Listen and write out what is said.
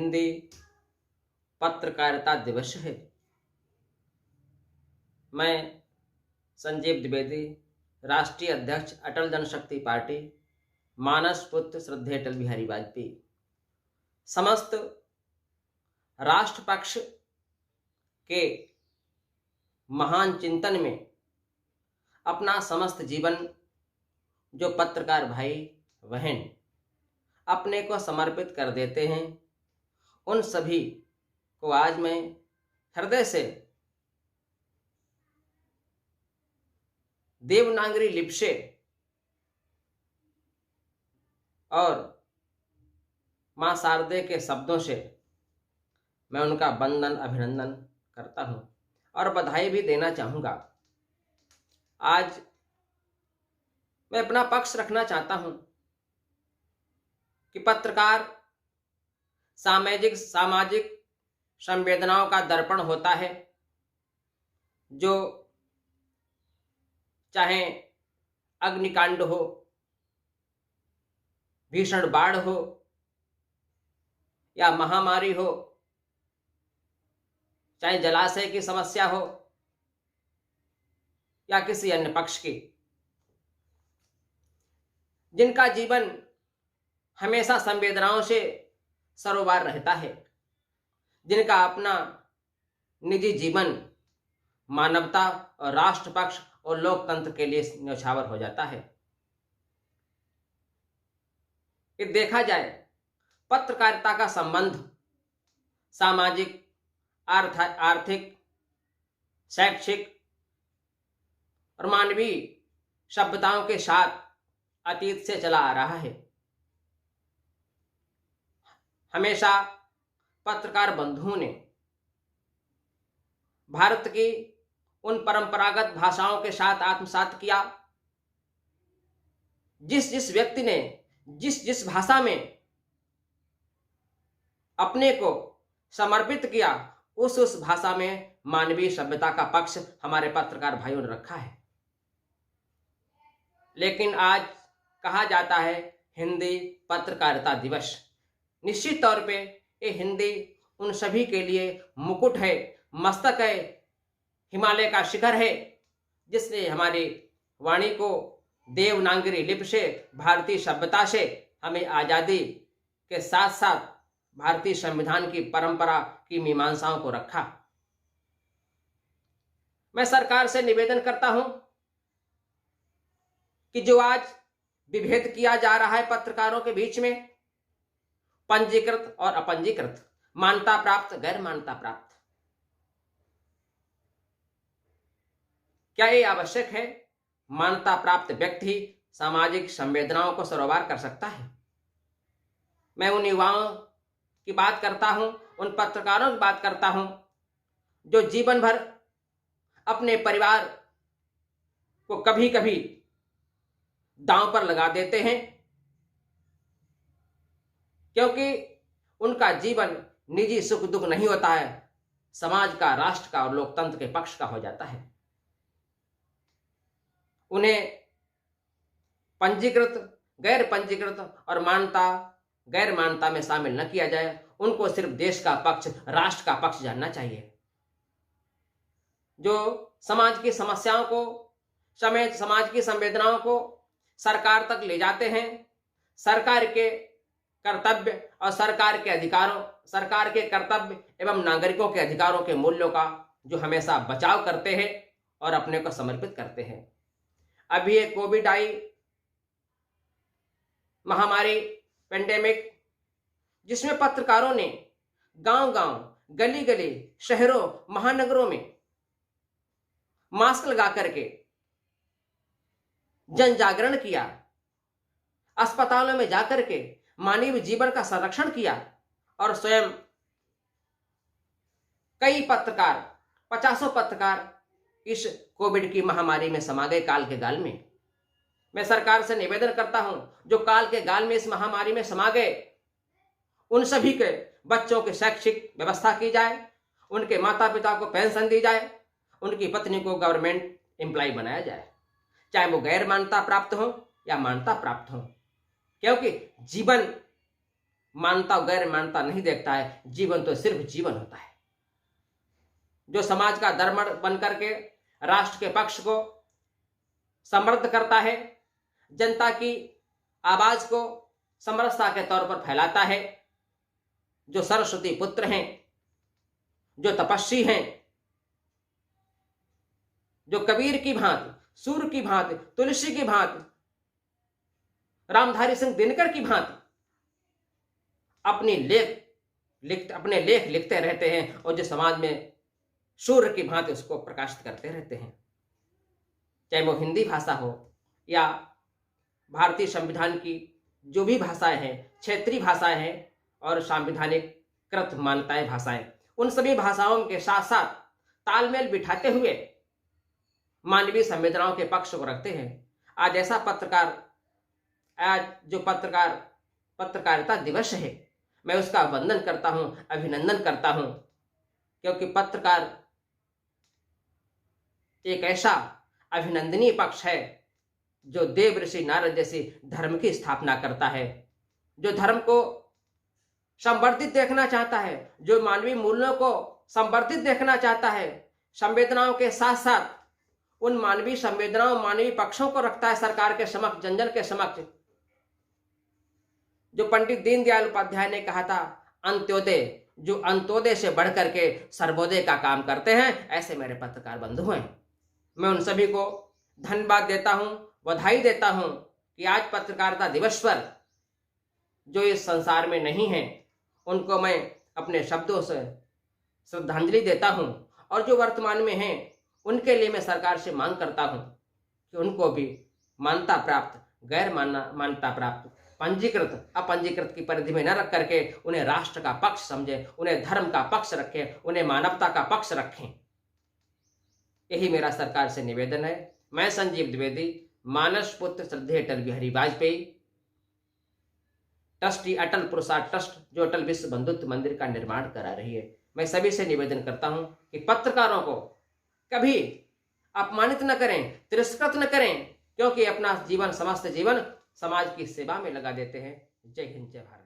हिंदी पत्रकारिता दिवस है। मैं संजीव द्विवेदी, राष्ट्रीय अध्यक्ष अटल जनशक्ति पार्टी, मानस पुत्र श्रद्धेय अटल बिहारी वाजपेयी, समस्त राष्ट्र पक्ष के महान चिंतन में अपना समस्त जीवन जो पत्रकार भाई बहन अपने को समर्पित कर देते हैं, उन सभी को आज मैं हृदय से देवनागरी लिपि से और मां शारदे के शब्दों से मैं उनका वंदन अभिनंदन करता हूं और बधाई भी देना चाहूंगा। आज मैं अपना पक्ष रखना चाहता हूं कि पत्रकार सामाजिक संवेदनाओं का दर्पण होता है, जो चाहे अग्निकांड हो, भीषण बाढ़ हो या महामारी हो, चाहे जलाशय की समस्या हो या किसी अन्य पक्ष की, जिनका जीवन हमेशा संवेदनाओं से सरोबार रहता है, जिनका अपना निजी जीवन मानवता और राष्ट्र पक्ष और लोकतंत्र के लिए न्यौछावर हो जाता है। कि देखा जाए पत्रकारिता का संबंध सामाजिक, आर्थिक, शैक्षिक और मानवीय सभ्यताओं के साथ अतीत से चला आ रहा है। हमेशा पत्रकार बंधुओं ने भारत की उन परंपरागत भाषाओं के साथ आत्मसात किया, जिस व्यक्ति ने जिस भाषा में अपने को समर्पित किया, उस भाषा में मानवीय सभ्यता का पक्ष हमारे पत्रकार भाइयों ने रखा है। लेकिन आज कहा जाता है हिंदी पत्रकारिता दिवस। निश्चित तौर पे ये हिंदी उन सभी के लिए मुकुट है, मस्तक है, हिमालय का शिखर है, जिसने हमारी वाणी को देवनागरी लिपि से, भारतीय सभ्यता से हमें आज़ादी के साथ साथ भारतीय संविधान की परंपरा की मीमांसाओं को रखा। मैं सरकार से निवेदन करता हूं कि जो आज विभेद किया जा रहा है पत्रकारों के बीच में, पंजीकृत और अपंजीकृत, मान्यता प्राप्त, गैर मान्यता प्राप्त, क्या ये आवश्यक है? मान्यता प्राप्त व्यक्ति ही सामाजिक संवेदनाओं को सरोबार कर सकता है। मैं उन युवाओं की बात करता हूं, उन पत्रकारों की बात करता हूं जो जीवन भर अपने परिवार को कभी कभी दांव पर लगा देते हैं, क्योंकि उनका जीवन निजी सुख दुख नहीं होता है, समाज का, राष्ट्र का और लोकतंत्र के पक्ष का हो जाता है। उन्हें पंजीकृत, गैर पंजीकृत और मान्यता, गैर मान्यता में शामिल न किया जाए। उनको सिर्फ देश का पक्ष, राष्ट्र का पक्ष जानना चाहिए। जो समाज की समस्याओं को, समाज की संवेदनाओं को सरकार तक ले जाते हैं, सरकार के कर्तव्य और सरकार के अधिकारों, सरकार के कर्तव्य एवं नागरिकों के अधिकारों के मूल्यों का जो हमेशा बचाव करते हैं और अपने को समर्पित करते हैं। अभी एक कोविड आई महामारी, पेंडेमिक, जिसमें पत्रकारों ने गांव-गांव, गली-गली, शहरों, महानगरों में मास्क लगा करके जन जागरण किया, अस्पतालों में जाकर के मानवीय जीवन का संरक्षण किया और स्वयं कई पत्रकार, 50 पत्रकार इस कोविड की महामारी में समा गए काल के गाल में। मैं सरकार से निवेदन करता हूं, जो काल के गाल में इस महामारी में समा गए, उन सभी के बच्चों की शैक्षिक व्यवस्था की जाए, उनके माता पिता को पेंशन दी जाए, उनकी पत्नी को गवर्नमेंट एम्प्लॉय बनाया जाए, चाहे वो गैर मान्यता प्राप्त हो या मान्यता प्राप्त हो, क्योंकि जीवन मानता और गैर मानता नहीं देखता है। जीवन तो सिर्फ जीवन होता है। जो समाज का दरमण बन करके राष्ट्र के पक्ष को समृद्ध करता है, जनता की आवाज को समरसता के तौर पर फैलाता है, जो सरस्वती पुत्र हैं, जो तपस्वी हैं, जो कबीर की भांति, सूर्य की भांति, तुलसी की भांति, रामधारी सिंह दिनकर की भांति अपने लेख लिखते रहते हैं और जो समाज में सूर्य की भांति उसको प्रकाशित करते रहते हैं। चाहे वो हिंदी भाषा हो या भारतीय संविधान की जो भी भाषाएं हैं, क्षेत्रीय भाषाएं हैं और संवैधानिक कृत मान्यताएं भाषाएं, उन सभी भाषाओं के साथ साथ तालमेल बिठाते हुए मानवीय संवेदनाओं के पक्ष को रखते हैं। आज ऐसा पत्रकारिता दिवस है, मैं उसका वंदन करता हूं, अभिनंदन करता हूं, क्योंकि पत्रकार एक ऐसा अभिनंदनीय पक्ष है जो देव ऋषि नारद जैसे धर्म की स्थापना करता है, जो धर्म को संवर्धित देखना चाहता है, जो मानवीय मूल्यों को संवर्धित देखना चाहता है, संवेदनाओं के साथ साथ उन मानवीय संवेदनाओं, मानवीय पक्षों को रखता है सरकार के समक्ष, जन के समक्ष। जो पंडित दीनदयाल उपाध्याय ने कहा था, अंत्योदय, जो अंत्योदय से बढ़ करके सर्वोदय का काम करते हैं, ऐसे मेरे पत्रकार बंधु हैं। मैं उन सभी को धन्यवाद देता हूं, बधाई देता हूं कि आज पत्रकारिता दिवस पर जो इस संसार में नहीं है उनको मैं अपने शब्दों से श्रद्धांजलि देता हूं, और जो वर्तमान में हैं उनके लिए मैं सरकार से मांग करता हूं कि उनको भी मान्यता प्राप्त, गैर मान्यता प्राप्त, पंजीकृत अपंजीकृत की परिधि में न रख करके उन्हें राष्ट्र का पक्ष समझे, उन्हें धर्म का पक्ष रखें, उन्हें मानवता का पक्ष रखें। यही मेरा सरकार से निवेदन है। मैं संजीव द्विवेदी, मानस पुत्र श्रद्धेय अटल बिहारी वाजपेयी, ट्रस्टी अटल पुरस्कार ट्रस्ट जो अटल विश्व बंधुत्व मंदिर का निर्माण करा रही है, मैं सभी से निवेदन करता हूं कि पत्रकारों को कभी अपमानित न करें, तिरस्कृत न करें, क्योंकि अपना जीवन, समस्त जीवन समाज की सेवा में लगा देते हैं। जय हिंद, जय भारत।